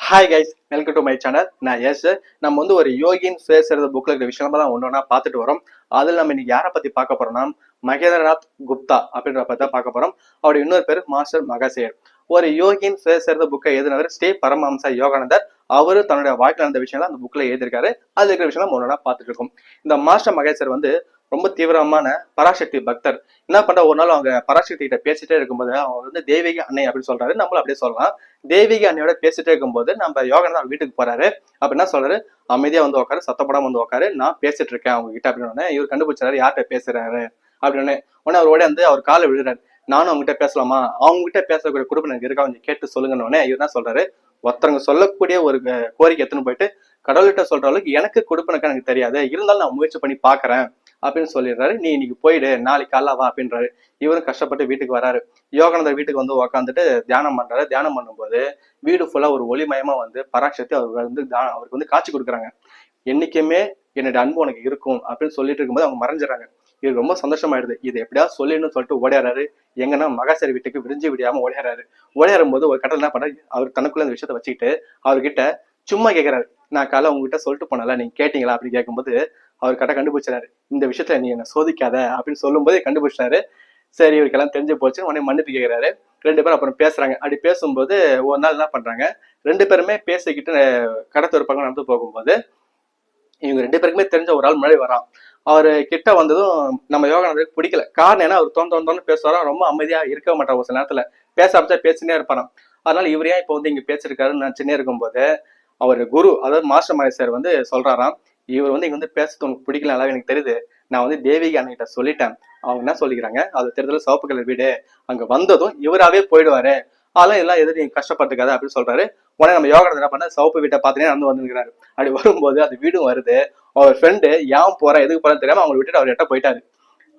Hi guys, welcome to my channel. நான் S. நம்ம ஒரு யோகின் ஃபேஸ் எழுத புக்ல இருக்கிற விஷயம் தான் ஒன்று ஒன்றா பார்த்துட்டு வரோம். அதில் நம்ம இன்னைக்கு யாரை பத்தி பார்க்க போறோம்னா, மகேந்திரநாத் குப்தா அப்படின்ற பத்தி தான் பார்க்க போறோம். அவருடைய இன்னொரு பேர் மாஸ்டர் மகாசேர். ஒரு யோகின் ஃபேஸ் எழுத புக்கை எழுதினவர் ஸ்ரீ பரமஹம்சா யோகானந்தர். அவரு தன்னுடைய வாழ்க்கையில் நடந்த விஷயம் அந்த புக்ல எழுதியிருக்காரு. அது இருக்கிற விஷயம் நம்ம ஒன்று பார்த்துட்டு இருக்கோம். இந்த மாஸ்டர் மகேசர் ரொம்ப தீவிரமான பராசக்தி பக்தர். என்ன பண்ற, ஒரு நாள் அவங்க பராசக்தி கிட்ட பேசிட்டே இருக்கும்போது அவங்க தெய்வீக அன்னை அப்படின்னு சொல்றாரு. நம்மளும் அப்படியே சொல்லலாம். தெய்வீக அன்னையோட பேசிட்டே இருக்கும்போது நம்ம யோகானந்தர் வீட்டுக்கு போறாரு. அப்ப என்ன சொல்றாரு, அமைதியா உட்காரு, சத்தப்படாம உட்காரு, நான் பேசிட்டு இருக்கேன் அவங்க கிட்ட அப்படின்னு. இவர் கண்டுபிடிச்சாரு யார்கிட்ட பேசுறாரு அப்படின்னு. உடனே அவர் ஓடி அவர் காலை விழுறாரு. நானும் அவங்ககிட்ட பேசலாமா, அவங்க கிட்ட பேசக்கூடிய குடும்பம் எனக்கு இருக்கா, கொஞ்சம் கேட்டு சொல்லுங்கன்னு. இவர் என்ன சொல்றாரு, ஒருத்தவங்க சொல்லக்கூடிய ஒரு கோரிக்கை எடுத்துன்னு போயிட்டு கடவுள்கிட்ட சொல்ற அளவுக்கு எனக்கு கொடுப்பனுக்கு எனக்கு தெரியாது, இருந்தாலும் நான் முயற்சி பண்ணி பாக்குறேன் அப்படின்னு சொல்லிடுறாரு. நீ இன்னைக்கு போயிடு, நாளைக்கு காலைல வா அப்படின்றாரு. இவரும் கஷ்டப்பட்டு வீட்டுக்கு வராரு. யோகானந்தர் வீட்டுக்கு உக்காந்துட்டு தியானம் பண்றாரு. தியானம் பண்ணும்போது வீடு ஃபுல்லா ஒரு ஒளிமயமா பராசக்தி அவருக்கு காட்சி கொடுக்குறாங்க. என்னைக்குமே என்னோட அன்பு உனக்கு இருக்கும் அப்படின்னு சொல்லிட்டு இருக்கும்போது அவங்க மறைஞ்சிடறாங்க. இது ரொம்ப சந்தோஷமாயிடுது. இது எப்படியாவது சொல்லணும்னு சொல்லிட்டு ஓடியாரு. எங்கன்னா மகாசரி வீட்டுக்கு விரிஞ்சு விடியாம ஓடியாரு. ஓடியாரும் போது ஒரு கட்டல் என்ன பண்றாரு, அவர் தனக்குள்ள இந்த விஷயத்த வச்சுக்கிட்டு அவர்கிட்ட சும்மா கேட்கிறாரு, நான் காலை உங்ககிட்ட சொல்லிட்டு போனல, நீங்க கேட்டீங்களா அப்படின்னு கேட்கும்போது அவர் கட்ட கண்டுபிடிச்சாரு. இந்த விஷயத்துல நீ என்ன சோதிக்காத அப்படின்னு சொல்லும் போதே கண்டுபிடிச்சாரு. சரி, இவருக்கெல்லாம் தெரிஞ்சு போச்சு. உடனே மன்னிப்பு கேட்கிறாரு. ரெண்டு பேரும் அப்புறம் பேசுறாங்க. அப்படி பேசும்போது ஒரு நாள் என்ன பண்றாங்க, ரெண்டு பேருமே பேசிக்கிட்டு கடத்த ஒரு பக்கம் நடந்து போகும்போது இவங்க ரெண்டு பேருக்குமே தெரிஞ்ச ஒரு ஆள் முன்னாடி வரான். அவரு கிட்ட வந்ததும் நம்ம யோகானந்தருக்கு பிடிக்கல. காரணம் என்ன, அவர் தோன்னு பேசுவாராம். ரொம்ப அமைதியா இருக்க மாட்டார். ஒரு சில நேரத்துல பேச ஆரம்பிச்சா பேசினே இருப்பாராம். அதனால இவர் ஏன் இப்போ இங்க பேசிருக்காருன்னு நினைச்சுனே இருக்கும்போது அவர் குரு, அதாவது மாஸ்டர் மகேசர் சொல்றாராம், இவர் இங்க பேசுறது உனக்கு பிடிக்கல, நல்லா எனக்கு தெரியுது. நான் தேவிகா அன்னைகிட்ட சொல்லிட்டேன். அவங்க என்ன சொல்லிக்கிறாங்க, அது தெரிஞ்சல சிவப்பு கலர் வீடு, அங்க வந்ததும் இவராவே போயிடுவாரு, அதெல்லாம் எல்லாம் எதிரி நீங்க கஷ்டப்பட்டுக்காது அப்படின்னு சொல்றாரு. உடனே நம்ம யோகானந்தர் என்ன பண்ண, சிவப்பு வீட்டை பார்த்துனே நடந்து வந்துருக்கிறாரு. அப்படி வரும்போது அது வீடும் வருது. அவர் ஃப்ரெண்டு ஏன் போறா எதுக்கு போறான்னு தெரியாம அவங்க விட்டுட்டு அவர் எட்ட போயிட்டாரு.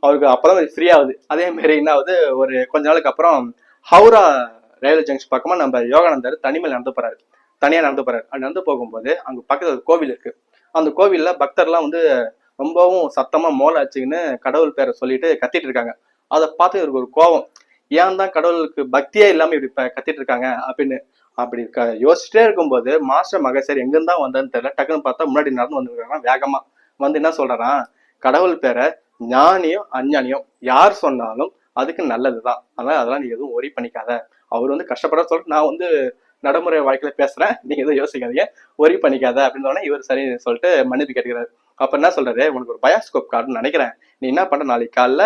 அவருக்கு அப்பதான் ஃப்ரீ ஆகுது. அதே மாதிரி என்ன ஆகுது, ஒரு கொஞ்ச நாளுக்கு அப்புறம் ஹவுரா ரயில்வே ஜங்ஷன் பக்கமா நம்ம யோகானந்தர் தனிமையில் நடந்து போறாரு. தனியா நடந்து போறாரு. அப்படி நடந்து போகும்போது அங்க பக்கத்துல ஒரு கோவில் இருக்கு. அந்த கோவில்ல பக்தர்லாம் ரொம்பவும் சத்தமா மோள அச்சுன்னு கடவுள் பேரை சொல்லிட்டு கத்திட்டு இருக்காங்க. அதை பார்த்து இவருக்கு ஒரு கோபம், ஏன் தான் கடவுளுக்கு பக்தியே இல்லாம இப்படி கத்திட்டு இருக்காங்க அப்படின்னு. அப்படி யோசிச்சுட்டே இருக்கும்போது மாஸ்டர் மகேசர் எங்கிருந்தா வந்தான்னு தெரியல, டக்குன்னு பார்த்தா முன்னாடி நடந்து வந்துருக்காங்க வேகமா. என்ன சொல்றாராம், கடவுள் பேரை ஞானியும் அஞ்ஞானியும் யார் சொன்னாலும் அதுக்கு நல்லதுதான், அதனால அதெல்லாம் நீ எதுவும் ஒரி பண்ணிக்காத. அவர் கஷ்டப்பட சொல்லிட்டு நான் நடைமுறை வாழ்க்கையில பேசுறேன், நீங்க எதுவும் யோசிக்காதீங்க, ஒரி பண்ணிக்காத அப்படின்னு. இவர் சரி சொல்லிட்டு மன்னிப்பு கேட்கிறாரு. அப்ப என்ன சொல்றாரு, உனக்கு ஒரு பயாஸ்கோப் கார்டுன்னு நினைக்கிறேன், நீ என்ன பண்ற, நாளைக்கு காலைல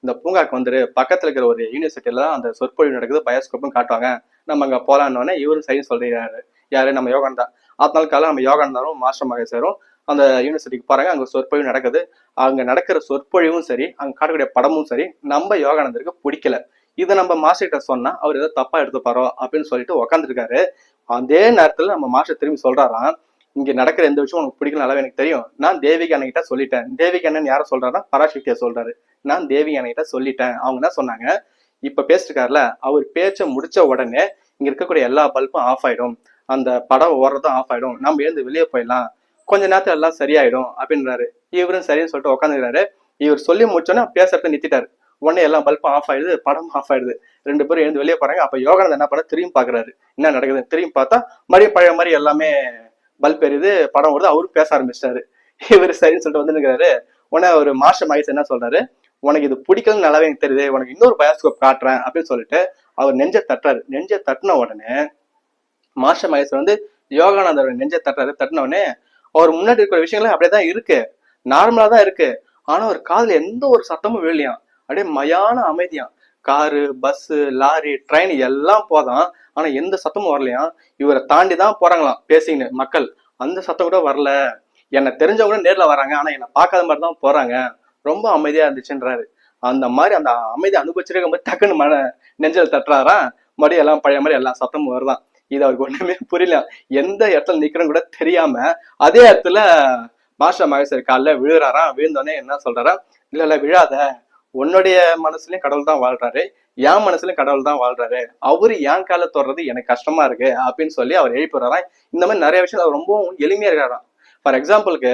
இந்த பூங்காக்கு வந்துரு, பக்கத்துல இருக்கிற ஒரு யூனிவர்சிட்டியில தான் அந்த சொற்பொழிவு நடக்குது, பயாஸ்கோப்பும் காட்டுவாங்க, நம்ம அங்க போலான்னு இவரும் சரி சொல்றாரு. யாரு, நம்ம யோகானந்தா. அதனால காலம் நம்ம யோகானந்தாரும் மாஸ்டர் மகேசரும் அந்த யூனிவர்சிட்டிக்கு போறாங்க. அங்க சொற்பொழிவு நடக்குது. அங்க நடக்கிற சொற்பொழிவும் சரி, அங்க காட்டக்கூடிய படமும் சரி நம்ம யோகானந்தருக்கு பிடிக்கல. இதை நம்ம மாஸ்டர் கிட்ட சொன்னா அவர் ஏதோ தப்பா எடுத்துப்பாரோ அப்படின்னு சொல்லிட்டு உக்காந்துருக்காரு. அதே நேரத்துல நம்ம மாஸ்டர் திரும்பி சொல்றாராம், இங்க நடக்கிற எந்த விஷயம் உனக்கு பிடிக்கல, நல்லா எனக்கு தெரியும், நான் தேவிகா அண்ணன் கிட்ட சொல்லிட்டேன். தேவிகா அண்ணன் யார சொல்றாருன்னா பராசக்தியா சொல்றாரு. நான் தேவிகா அண்ணன் கிட்ட சொல்லிட்டேன். அவங்க என்ன சொன்னாங்க, இப்ப பேசிருக்காருல, அவர் பேச்ச முடிச்ச உடனே இங்க இருக்கக்கூடிய எல்லா பல்பும் ஆஃப் ஆயிடும், அந்த படம் ஓடுறதும் ஆஃப் ஆயிடும், நம்ம எழுந்து வெளியே போயிடலாம், கொஞ்ச நேரத்துல எல்லாம் சரியாயிடும் அப்படின்றாரு. இவரும் சரின்னு சொல்லிட்டு உட்காந்துக்கிறாரு. இவர் சொல்லி முடிச்சோன்னா பேசுறத நிறுத்திட்டாரு. உடனே எல்லாம் பல்பும் ஆஃப் ஆயிடுது, படம் ஆஃப் ஆயிடுது. ரெண்டு பேரும் எழுந்து வெளியே போறாங்க. அப்ப யோகானந்தர் என்ன பண்ண, திரும்பி பாக்குறாரு என்ன நடக்குது. திரும்பி பார்த்தா மறுபடியும் பழைய மாதிரி எல்லாமே பல்ப் எரியுது, படம் வருது. அவரும் பேச ஆரம்பிச்சிட்டாரு. இவர் சரின்னு சொல்லிட்டு வந்துருக்காரு. உடனே ஒரு மாஸ்டர் மகேஷ் என்ன சொல்றாரு, உனக்கு இது பிடிக்கலன்னு நல்லாவே எனக்கு தெரியுது, உனக்கு இன்னொரு பயாஸ்கோப் காட்டுறேன் அப்படின்னு சொல்லிட்டு அவர் நெஞ்ச தட்டுறாரு. நெஞ்ச தட்டின உடனே மாஸ்டர் மகேஷ் யோகானந்தரோட நெஞ்ச தட்டின உடனே அவர் முன்னாடி இருக்கிற விஷயங்கள் அப்படியேதான் இருக்கு, நார்மலா தான் இருக்கு. ஆனா ஒரு காதுல எந்த ஒரு சத்தமும் விழலையாம். அப்படியே மயான அமைதியாம். காரு, பஸ், லாரி, ட்ரெயின் எல்லாம் போதான், ஆனா எந்த சத்தமும் வரலையாம். இவரை தாண்டி தான் போறாங்களாம் பேசின்னு மக்கள், அந்த சத்தம் கூட வரல. என்னை தெரிஞ்சவங்க நேர்ல வராங்க, ஆனா என்னை பார்க்காத மாதிரி தான் போறாங்க, ரொம்ப அமைதியா இருந்துச்சுன்றாரு. அந்த மாதிரி அந்த அமைதியை அனுபவிச்சிருக்கும் போது டக்குன்னு நெஞ்சல் தட்டுறாரா, மறுபடியும் எல்லாம் பழைய மாதிரி எல்லா சத்தமும் வருதான். இது அவருக்கு ஒண்ணுமே புரியல. எந்த இடத்துல நிக்கிறோம் கூட தெரியாம அதே இடத்துல மாஸ்டர் மகேசர் காலில் விழுறாராம். விழுந்தோடனே என்ன சொல்றாரா, இல்ல இல்ல விழாத, உன்னுடைய மனசுலயும் கடவுள் தான் வாழ்றாரு, என் மனசுலயும் கடவுள் தான் வாழ்றாரு, அவரு என் கால தொடுறது எனக்கு கஷ்டமா இருக்கு அப்படின்னு சொல்லி அவர் எழுப்பிடுறாராம். இந்த மாதிரி நிறைய விஷயம் அவர் ரொம்பவும் எளிமையா இருக்காராம். ஃபார் எக்ஸாம்பிளுக்கு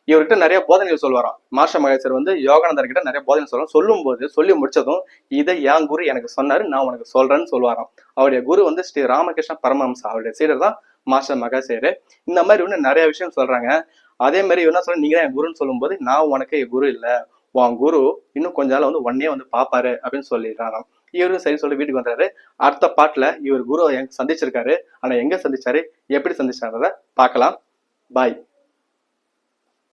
இவர்கிட்ட நிறைய போதனைகள் சொல்லுவாராம். மாஸ்டர் மகேசர் யோகானந்தர் கிட்ட நிறைய போதனை சொல்லும் போது சொல்லி முடிச்சதும், இதை என் குரு எனக்கு சொன்னாரு, நான் உனக்கு சொல்றேன்னு சொல்லுவாராம். அவருடைய குரு ஸ்ரீ ராமகிருஷ்ண பரமஹம்சா, அவருடைய சீடர் தான் மாஸ்டர் மகாசேரு. இந்த மாதிரி இன்னும் நிறைய விஷயம் சொல்றாங்க. அதே மாதிரி என்ன சொல்ற, நீங்க தான் என் குருன்னு சொல்லும்போது, நான் உனக்கு என் குரு இல்ல, உன் குரு இன்னும் கொஞ்ச நாள் வந்து ஒன்னே வந்து பாப்பாரு அப்படின்னு சொல்லிடுறாராம். இவரும் சரி சொல்லி வீட்டுக்கு வந்தாரு. அடுத்த பாட்டுல இவர் குரு எங்க சந்திச்சிருக்காரு, ஆனா எங்க சந்திச்சாரு, எப்படி சந்திச்சாரத பார்க்கலாம். பாய்.